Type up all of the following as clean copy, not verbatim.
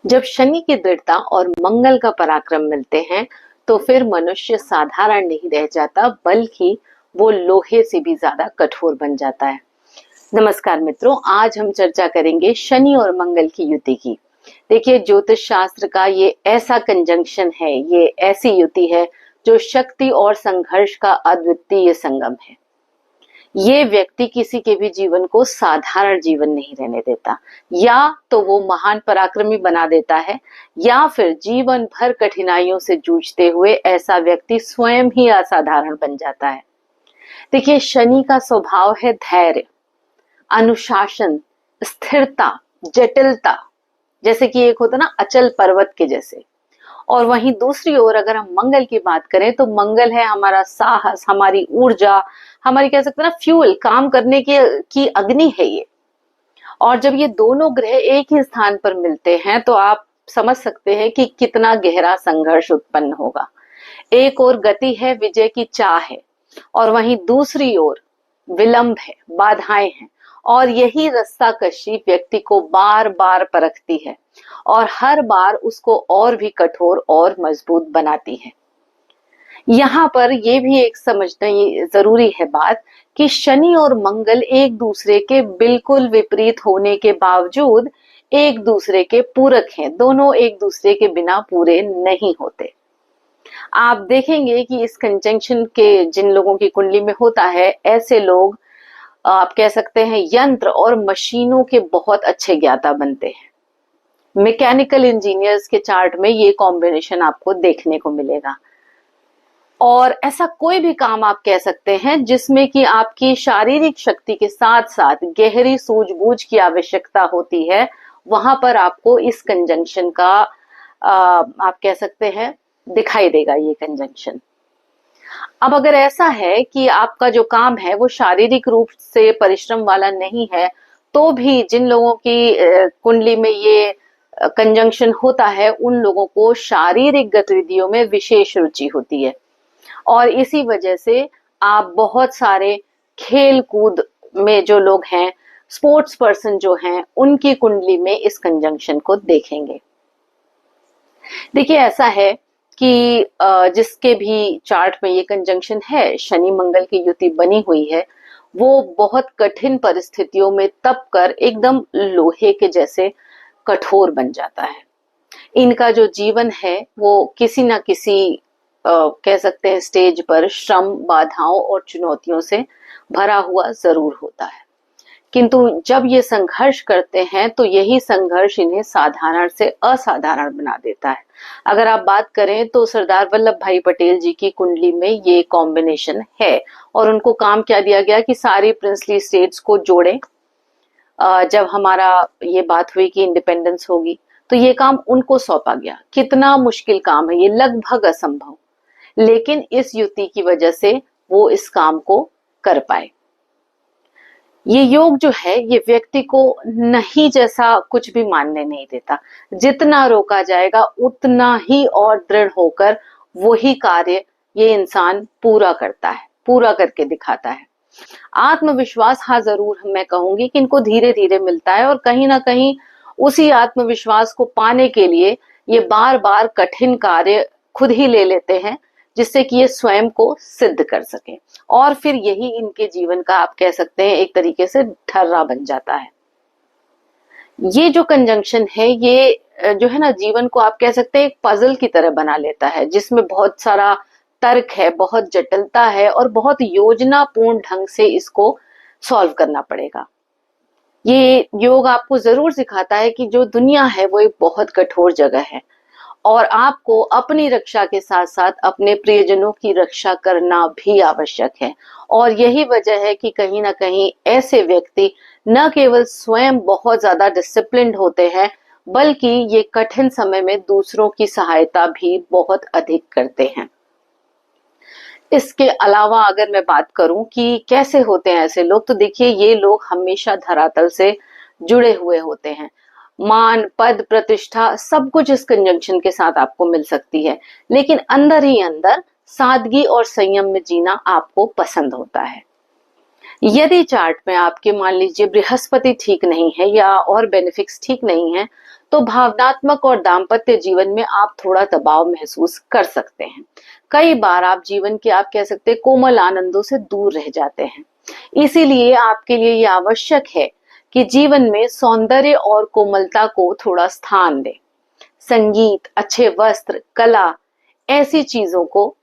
जब शनि की दृढ़ता और मंगल का पराक्रम मिलते हैं तो फिर मनुष्य साधारण नहीं रह जाता, बल्कि वो लोहे से भी ज्यादा कठोर बन जाता है। नमस्कार मित्रों, आज हम चर्चा करेंगे शनि और मंगल की युति की। देखिए, ज्योतिष शास्त्र का ये ऐसा कंजंक्शन है, ये ऐसी युति है जो शक्ति और संघर्ष का अद्वितीय संगम है। ये व्यक्ति किसी के भी जीवन को साधारण जीवन नहीं रहने देता। या तो वो महान पराक्रमी बना देता है, या फिर जीवन भर कठिनाइयों से जूझते हुए ऐसा व्यक्ति स्वयं ही असाधारण बन जाता है। देखिए, शनि का स्वभाव है धैर्य, अनुशासन, स्थिरता, जटिलता। जैसे कि एक होता ना अचल पर्वत के जैसे। और वहीं दूसरी ओर अगर हम मंगल की बात करें तो मंगल है हमारा साहस, हमारी ऊर्जा, हमारी कह सकते हैं ना फ्यूल, काम करने की अग्नि है ये। और जब ये दोनों ग्रह एक ही स्थान पर मिलते हैं तो आप समझ सकते हैं कि कितना गहरा संघर्ष उत्पन्न होगा। एक ओर गति है, विजय की चाह है, और वहीं दूसरी ओर विलंब है, बाधाएं हैं। और यही रस्साकशी व्यक्ति को बार बार परखती है और हर बार उसको और भी कठोर और मजबूत बनाती है। यहाँ पर यह भी एक समझना जरूरी है बात कि शनि और मंगल एक दूसरे के बिल्कुल विपरीत होने के बावजूद एक दूसरे के पूरक हैं। दोनों एक दूसरे के बिना पूरे नहीं होते। आप देखेंगे कि इस कंजंक्शन के जिन लोगों की कुंडली में होता है, ऐसे लोग आप कह सकते हैं यंत्र और मशीनों के बहुत अच्छे ज्ञाता बनते हैं। मैकेनिकल इंजीनियर्स के चार्ट में ये कॉम्बिनेशन आपको देखने को मिलेगा। और ऐसा कोई भी काम आप कह सकते हैं जिसमें कि आपकी शारीरिक शक्ति के साथ साथ गहरी सूझबूझ की आवश्यकता होती है, वहां पर आपको इस कंजंक्शन का आप कह सकते हैं दिखाई देगा ये कंजंक्शन। अब अगर ऐसा है कि आपका जो काम है वो शारीरिक रूप से परिश्रम वाला नहीं है, तो भी जिन लोगों की कुंडली में ये कंजंक्शन होता है, उन लोगों को शारीरिक गतिविधियों में विशेष रुचि होती है। और इसी वजह से आप बहुत सारे खेल कूद में जो लोग हैं, स्पोर्ट्स पर्सन जो हैं, उनकी कुंडली में इस कंजंक्शन को देखेंगे। देखिए, ऐसा है कि जिसके भी चार्ट में ये कंजंक्शन है, शनि मंगल की युति बनी हुई है, वो बहुत कठिन परिस्थितियों में तप कर एकदम लोहे के जैसे कठोर बन जाता है। इनका जो जीवन है वो किसी ना किसी कह सकते हैं स्टेज पर श्रम, बाधाओं और चुनौतियों से भरा हुआ जरूर होता है। किंतु जब ये संघर्ष करते हैं तो यही संघर्ष इन्हें साधारण से असाधारण बना देता है। अगर आप बात करें तो सरदार वल्लभ भाई पटेल जी की कुंडली में ये कॉम्बिनेशन है, और उनको काम क्या दिया गया कि सारी प्रिंसली स्टेट्स को जोड़े। जब हमारा ये बात हुई कि इंडिपेंडेंस होगी तो ये काम उनको सौंपा गया। कितना मुश्किल काम है ये, लगभग असंभव, लेकिन इस युति की वजह से वो इस काम को कर पाए। ये योग जो है ये व्यक्ति को नहीं जैसा कुछ भी मानने नहीं देता। जितना रोका जाएगा उतना ही और दृढ़ होकर वही कार्य ये इंसान पूरा करता है, पूरा करके दिखाता है। आत्मविश्वास, हाँ जरूर मैं कहूंगी कि इनको धीरे धीरे मिलता है, और कहीं ना कहीं उसी आत्मविश्वास को पाने के लिए ये बार बार कठिन कार्य खुद ही ले लेते हैं, जिससे कि ये स्वयं को सिद्ध कर सके। और फिर यही इनके जीवन का आप कह सकते हैं एक तरीके से ढर्रा बन जाता है। ये जो कंजंक्शन है ये जो है ना, जीवन को आप कह सकते हैं एक पजल की तरह बना लेता है, जिसमें बहुत सारा तर्क है, बहुत जटिलता है, और बहुत योजनापूर्ण ढंग से इसको सॉल्व करना पड़ेगा। ये योग आपको जरूर सिखाता है कि जो दुनिया है वो एक बहुत कठोर जगह है, और आपको अपनी रक्षा के साथ साथ अपने प्रियजनों की रक्षा करना भी आवश्यक है। और यही वजह है कि कहीं ना कहीं ऐसे व्यक्ति न केवल स्वयं बहुत ज्यादा डिसिप्लिन्ड होते हैं, बल्कि ये कठिन समय में दूसरों की सहायता भी बहुत अधिक करते हैं। इसके अलावा अगर मैं बात करूं कि कैसे होते हैं ऐसे लोग, तो देखिए ये लोग हमेशा धरातल से जुड़े हुए होते हैं। मान, पद, प्रतिष्ठा सब कुछ इस कंजंक्शन के साथ आपको मिल सकती है, लेकिन अंदर ही अंदर सादगी और संयम में जीना आपको पसंद होता है। यदि चार्ट में आपके मान लीजिए बृहस्पति ठीक नहीं है या और बेनिफिक्स ठीक नहीं है, तो भावनात्मक और दाम्पत्य जीवन में आप थोड़ा दबाव महसूस कर सकते हैं। कई बार आप जीवन के, आप कह सकते हैं, कोमल आनंदों से दूर रह जाते हैं। इसीलिए आपके लिए ये आवश्यक है कि जीवन में सौंदर्य और कोमलता को थोड़ा स्थान दें। संगीत, अच्छे वस्त्र, कला, ऐसी चीजों को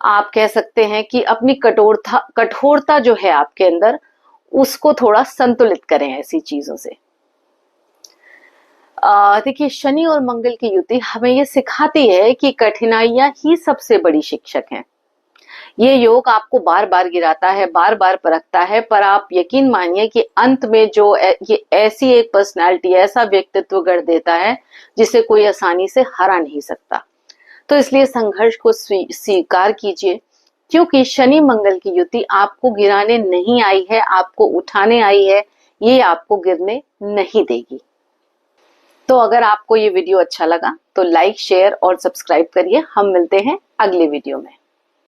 आप कह सकते हैं कि अपनी कठोरता जो है आपके अंदर, उसको थोड़ा संतुलित करें ऐसी चीजों से। देखिए, शनि और मंगल की युति हमें ये सिखाती है कि कठिनाइयां ही सबसे बड़ी शिक्षक हैं। ये योग आपको बार बार गिराता है, बार बार परखता है, पर आप यकीन मानिए कि अंत में जो ये ऐसी एक पर्सनालिटी, ऐसा व्यक्तित्व गढ़ देता है जिसे कोई आसानी से हरा नहीं सकता। तो इसलिए संघर्ष को स्वीकार कीजिए, क्योंकि शनि मंगल की युति आपको गिराने नहीं आई है, आपको उठाने आई है। ये आपको गिरने नहीं देगी। तो अगर आपको ये वीडियो अच्छा लगा तो लाइक, शेयर और सब्सक्राइब करिए। हम मिलते हैं अगले वीडियो में।